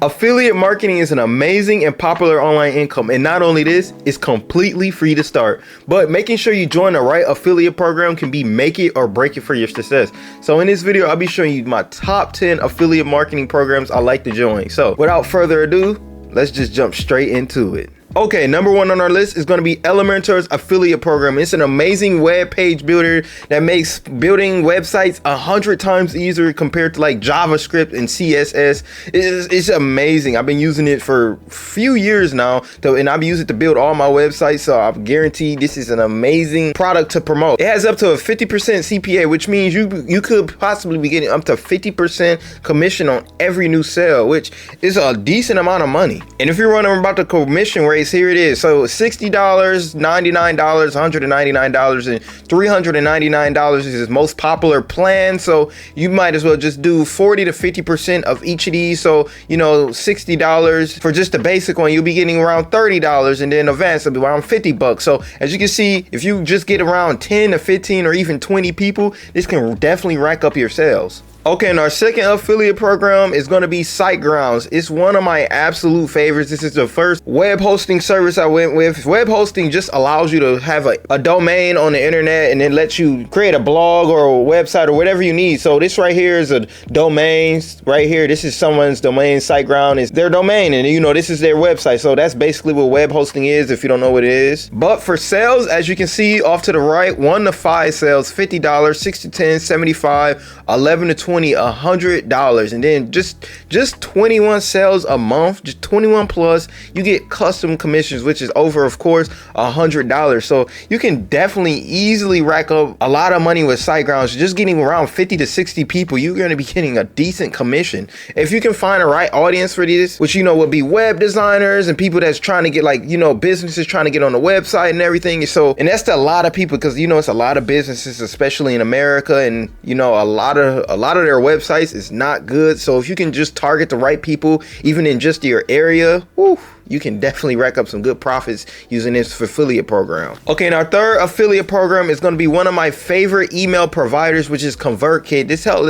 Affiliate marketing is an amazing and popular online income, and not only this, it's completely free to start. But making sure you join the right affiliate program can be make it or break it for your success. So in this video, I'll be showing you my top 10 affiliate marketing programs I like to join. So without further ado, let's just jump straight into it. Okay, number one on our list is going to be Elementor's affiliate program. It's an amazing web page builder that makes building websites 100 times easier compared to like JavaScript and CSS. It's amazing. I've been using it for a few years now, and I've used it to build all my websites, so I'm guaranteed this is an amazing product to promote. It has up to a 50% CPA, which means you could possibly be getting up to 50% commission on every new sale, which is a decent amount of money. And if you're wondering about the commission rate, here it is. So $60, $99, $199, and $399 is his most popular plan. So you might as well just do 40 to 50% of each of these. So, you know, $60 for just the basic one, you'll be getting around $30, and then advanced will be around $50. So as you can see, if you just get around 10 to 15 or even 20 people, this can definitely rack up your sales. Okay, and our second affiliate program is going to be SiteGround. It's one of my absolute favorites. This is the first web hosting service I went with. Web hosting just allows you to have a domain on the internet, and it lets you create a blog or a website or whatever you need. So this right here is a domain right here. This is someone's domain. SiteGround is their domain, and you know, this is their website. So that's basically what web hosting is if you don't know what it is. But for sales, as you can see off to the right, 1 to 5 sales, $50, 6 to 10, 75, 11 to 20, $100, and then just 21 sales a month, just 21 plus, you get custom commissions, which is over, of course, $100. So you can definitely easily rack up a lot of money with SiteGround. Just getting around 50 to 60 people, you're going to be getting a decent commission if you can find the right audience for this, which, you know, would be web designers and people that's trying to get, like, you know, businesses trying to get on the website and everything. So, and that's a lot of people, because, you know, it's a lot of businesses, especially in America, and, you know, a lot of their websites is not good. So if you can just target the right people, even in just your area, whew, you can definitely rack up some good profits using this affiliate program. Okay, and our third affiliate program is going to be one of my favorite email providers, which is ConvertKit.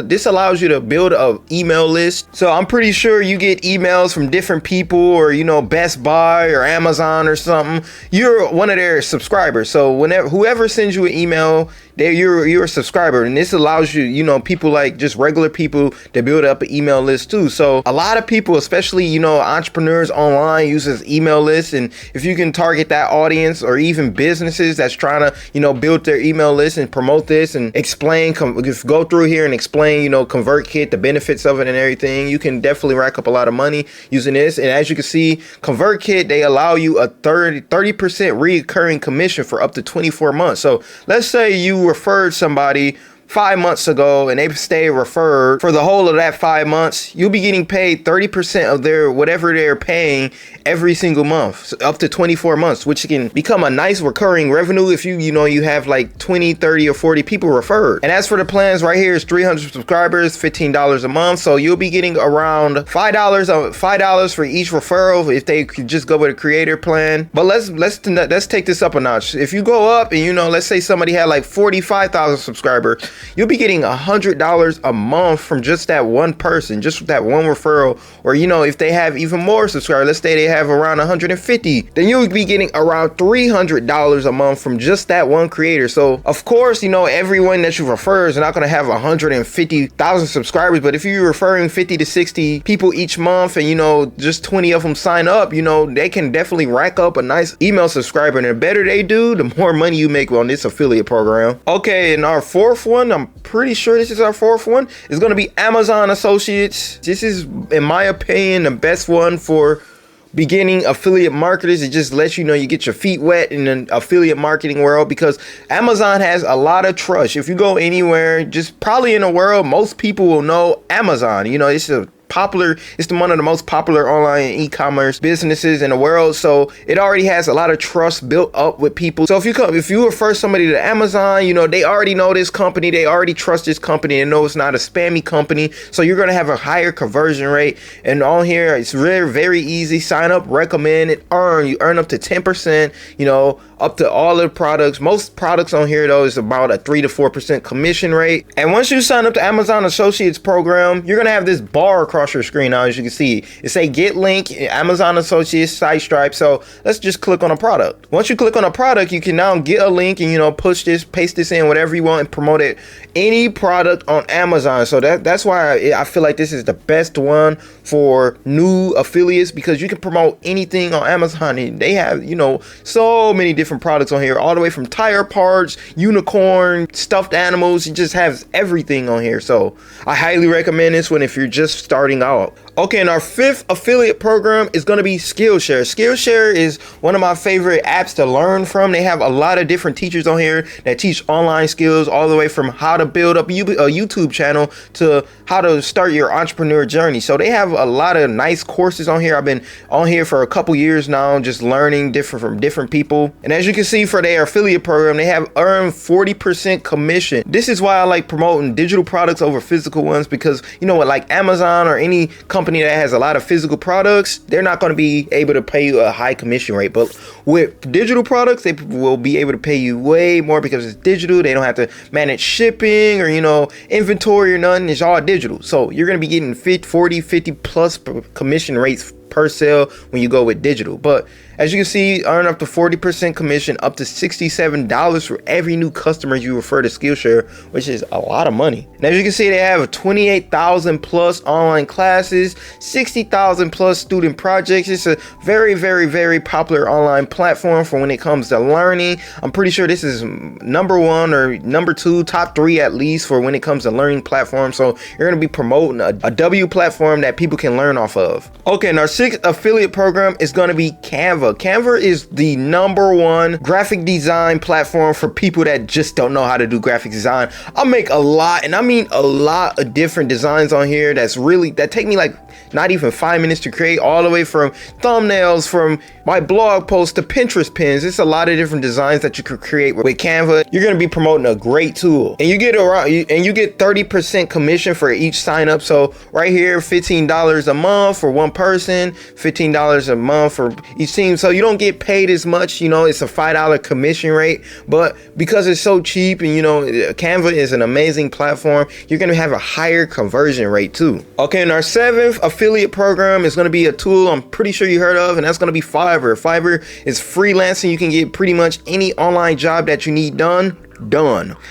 This allows you to build an email list. So I'm pretty sure you get emails from different people, or, you know, Best Buy or Amazon or something. You're one of their subscribers. So whoever sends you an email, you're a subscriber, and this allows you, you know, people like just regular people to build up an email list too. So a lot of people, especially, you know, entrepreneurs online, uses email lists, and if you can target that audience, or even businesses that's trying to, you know, build their email list and promote this and explain, go through here and explain, you know, ConvertKit, the benefits of it and everything, you can definitely rack up a lot of money using this. And as you can see, ConvertKit, they allow you a 30% recurring commission for up to 24 months. So let's say you referred somebody 5 months ago and they stay referred for the whole of that 5 months, you'll be getting paid 30% of their whatever they're paying every single month, so up to 24 months, which can become a nice recurring revenue if you have like 20, 30, or 40 people referred. And as for the plans right here, is 300 subscribers, $15 a month. So you'll be getting around $5 for each referral if they could just go with a creator plan. But let's take this up a notch. If you go up and, you know, let's say somebody had like 45,000 subscribers, you'll be getting $100 a month from just that one person, just that one referral. Or, you know, if they have even more subscribers, let's say they have around 150, then you'll be getting around $300 a month from just that one creator. So of course, you know, everyone that you refer is not going to have 150,000 subscribers, but if you're referring 50 to 60 people each month, and, you know, just 20 of them sign up, you know, they can definitely rack up a nice email subscriber. And the better they do, the more money you make on this affiliate program. Okay, and our fourth one, I'm pretty sure this is our fourth one, is going to be Amazon Associates. This is, in my opinion, the best one for beginning affiliate marketers. It just lets you know you get your feet wet in an affiliate marketing world, because Amazon has a lot of trust. If you go anywhere, just probably in the world, most people will know Amazon. You know, it's one of the most popular online e-commerce businesses in the world. So it already has a lot of trust built up with people. So if you refer somebody to Amazon, you know, they already know this company, they already trust this company, and know it's not a spammy company. So you're going to have a higher conversion rate. And on here, it's very, very easy. Sign up, recommend it, you earn up to 10%, you know, up to all the products. Most products on here though is about a 3 to 4% commission rate. And once you sign up to Amazon Associates program, you're going to have this bar across across your screen now. As you can see, it say get link, Amazon Associates, site Stripe. So let's just click on a product. Once you click on a product, you can now get a link and, you know, push this, paste this in, whatever you want, and promote it any product on Amazon. So that's why I feel like this is the best one for new affiliates, because you can promote anything on Amazon, and they have, you know, so many different products on here, all the way from tire parts, unicorn, stuffed animals. It just has everything on here. So I highly recommend this one if you're just starting out. Okay, and our 5th affiliate program is going to be Skillshare. Skillshare is one of my favorite apps to learn from. They have a lot of different teachers on here that teach online skills, all the way from how to build up a YouTube channel to how to start your entrepreneur journey. So they have a lot of nice courses on here. I've been on here for a couple years now, just learning from different people. And as you can see, for their affiliate program, they have earned 40% commission. This is why I like promoting digital products over physical ones, because, you know what, like Amazon or any company that has a lot of physical products, they're not going to be able to pay you a high commission rate. But with digital products, they will be able to pay you way more, because it's digital. They don't have to manage shipping or, you know, inventory or nothing. It's all digital. So you're going to be getting 40, 50 plus commission rates per sale when you go with digital. But as you can see, earn up to 40% commission, up to $67 for every new customer you refer to Skillshare, which is a lot of money. And as you can see, they have 28,000 plus online classes, 60,000 plus student projects. It's a very, very, very popular online platform for when it comes to learning. I'm pretty sure this is #1 or #2, top 3 at least, for when it comes to learning platforms. So you're going to be promoting a W platform that people can learn off of. Okay, and our 6th affiliate program is going to be Canva. Canva is the #1 graphic design platform for people that just don't know how to do graphic design. I make a lot, and I mean a lot, of different designs on here that take me like not even 5 minutes to create, all the way from thumbnails, from my blog posts to Pinterest pins. It's a lot of different designs that you could create with Canva. You're going to be promoting a great tool, and you get 30% commission for each sign up. So right here, $15 a month for one person, $15 a month for each team. So you don't get paid as much, you know, it's a $5 commission rate, but because it's so cheap, and, you know, Canva is an amazing platform, you're going to have a higher conversion rate too. Okay, and our 7th affiliate program is going to be a tool I'm pretty sure you heard of, and that's going to be Fiverr. Fiverr is freelancing. You can get pretty much any online job that you need done.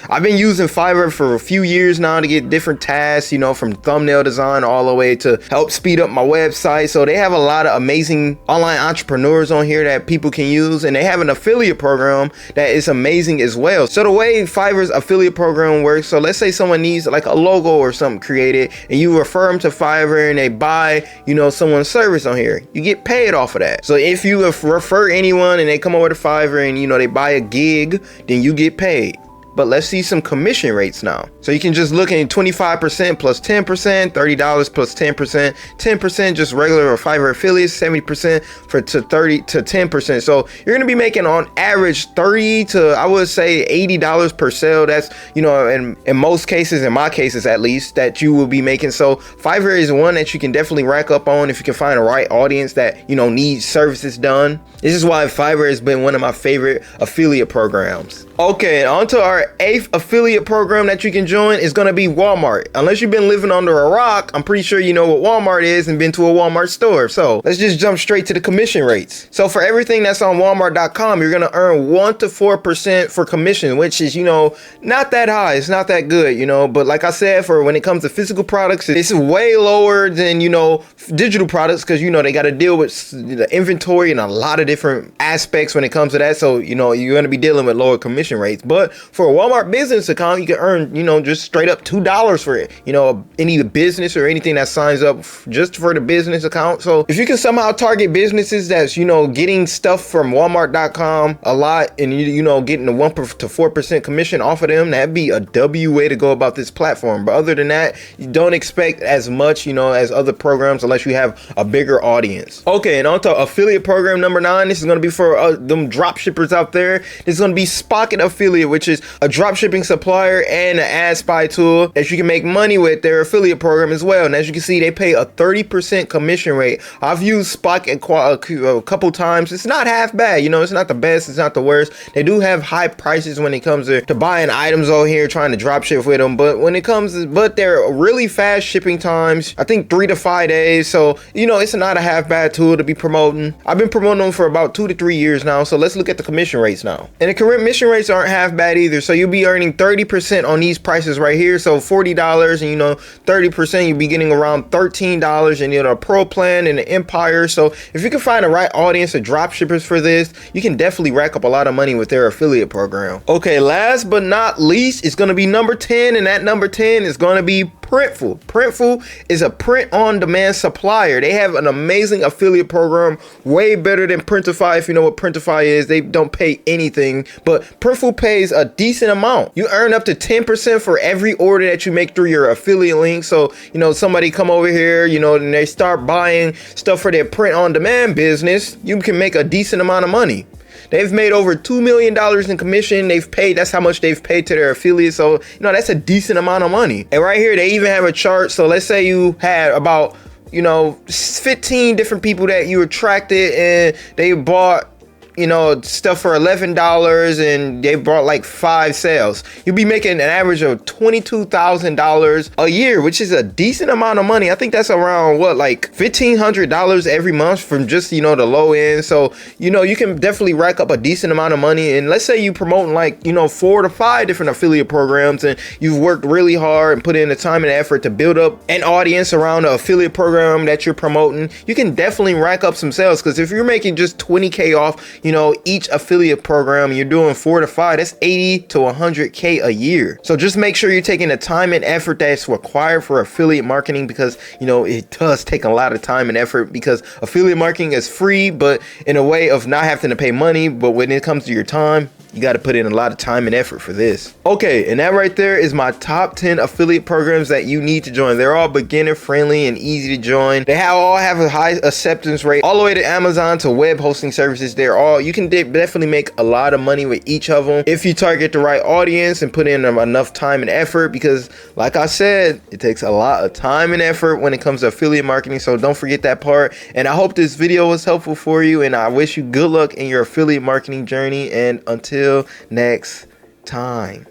I've been using Fiverr for a few years now to get different tasks, you know, from thumbnail design all the way to help speed up my website. So they have a lot of amazing online entrepreneurs on here that people can use, and they have an affiliate program that is amazing as well. So the way Fiverr's affiliate program works, so let's say someone needs like a logo or something created, and you refer them to Fiverr and they buy, you know, someone's service on here, you get paid off of that. So if you refer anyone and they come over to Fiverr and, you know, they buy a gig, then you get paid. But let's see some commission rates now. So you can just look at 25% plus 10%, $30 plus 10%, 10% just regular or Fiverr affiliates, 70% to 30 to 10%. So you're gonna be making on average $30 to, I would say, $80 per sale. That's, you know, in most cases, in my cases at least, that you will be making. So Fiverr is one that you can definitely rack up on if you can find the right audience that, you know, needs services done. This is why Fiverr has been one of my favorite affiliate programs. Okay, on to our 8th affiliate program that you can join is going to be Walmart. Unless you've been living under a rock, I'm pretty sure you know what Walmart is and been to a Walmart store. So let's just jump straight to the commission rates. So for everything that's on Walmart.com, you're going to earn 1 to 4% for commission, which is, you know, not that high. It's not that good, you know, but like I said, for when it comes to physical products, this is way lower than, you know, digital products, because, you know, they got to deal with the inventory and a lot of different aspects when it comes to that. So, you know, you're going to be dealing with lower commission rates. But for a Walmart business account, you can earn, you know, just straight up $2 for it. You know, any business or anything that signs up just for the business account. So if you can somehow target businesses that's, you know, getting stuff from Walmart.com a lot, and you know, getting the 1 to 4% commission off of them, that'd be a W way to go about this platform. But other than that, you don't expect as much, you know, as other programs unless you have a bigger audience. Okay, and on to affiliate program number 9. This is going to be for them drop shippers out there. This is going to be Spock. StockIt Affiliate, which is a dropshipping supplier and an ad spy tool that you can make money with their affiliate program as well. And as you can see, they pay a 30% commission rate. I've used Spock a couple times. It's not half bad. You know, it's not the best, it's not the worst. They do have high prices when it comes to buying items over here, trying to drop ship with them. But when it comes to, they're really fast shipping times. I think 3 to 5 days. So, you know, it's not a half bad tool to be promoting. I've been promoting them for about 2 to 3 years now. So let's look at the commission rates now. And the commission rates aren't half bad either. So you'll be earning 30% on these prices right here. So $40, and you know, 30%, you'll be getting around $13. And you know, the Pro plan and the Empire. So if you can find the right audience of drop shippers for this, you can definitely rack up a lot of money with their affiliate program. Okay, last but not least, it's going to be number 10, and that number 10 is going to be Printful. Printful is a print-on-demand supplier. They have an amazing affiliate program, way better than Printify. If you know what Printify is, they don't pay anything, but Printful pays a decent amount. You earn up to 10% for every order that you make through your affiliate link. So, you know, somebody come over here, you know, and they start buying stuff for their print-on-demand business, you can make a decent amount of money. They've made over $2 million in commission. They've paid, that's how much they've paid to their affiliates. So, you know, that's a decent amount of money. And right here, they even have a chart. So let's say you had about, you know, 15 different people that you attracted and they bought, you know, stuff for $11 and they brought like 5 sales. You'll be making an average of $22,000 a year, which is a decent amount of money. I think that's around what, like $1,500 every month from just, you know, the low end. So, you know, you can definitely rack up a decent amount of money. And let's say you promoting like, you know, 4 to 5 different affiliate programs and you've worked really hard and put in the time and effort to build up an audience around the affiliate program that you're promoting. You can definitely rack up some sales, because if you're making just 20K off, you know, each affiliate program, you're doing 4 to 5, that's 80 to 100K a year. So just make sure you're taking the time and effort that's required for affiliate marketing, because, you know, it does take a lot of time and effort, because affiliate marketing is free, but in a way of not having to pay money. But when it comes to your time, you got to put in a lot of time and effort for this. Okay, and that right there is my top 10 affiliate programs that you need to join. They're all beginner friendly and easy to join. They all have a high acceptance rate, all the way to Amazon to web hosting services. You can definitely make a lot of money with each of them if you target the right audience and put in enough time and effort, because like I said, it takes a lot of time and effort when it comes to affiliate marketing. So don't forget that part. And I hope this video was helpful for you, and I wish you good luck in your affiliate marketing journey, and until next time.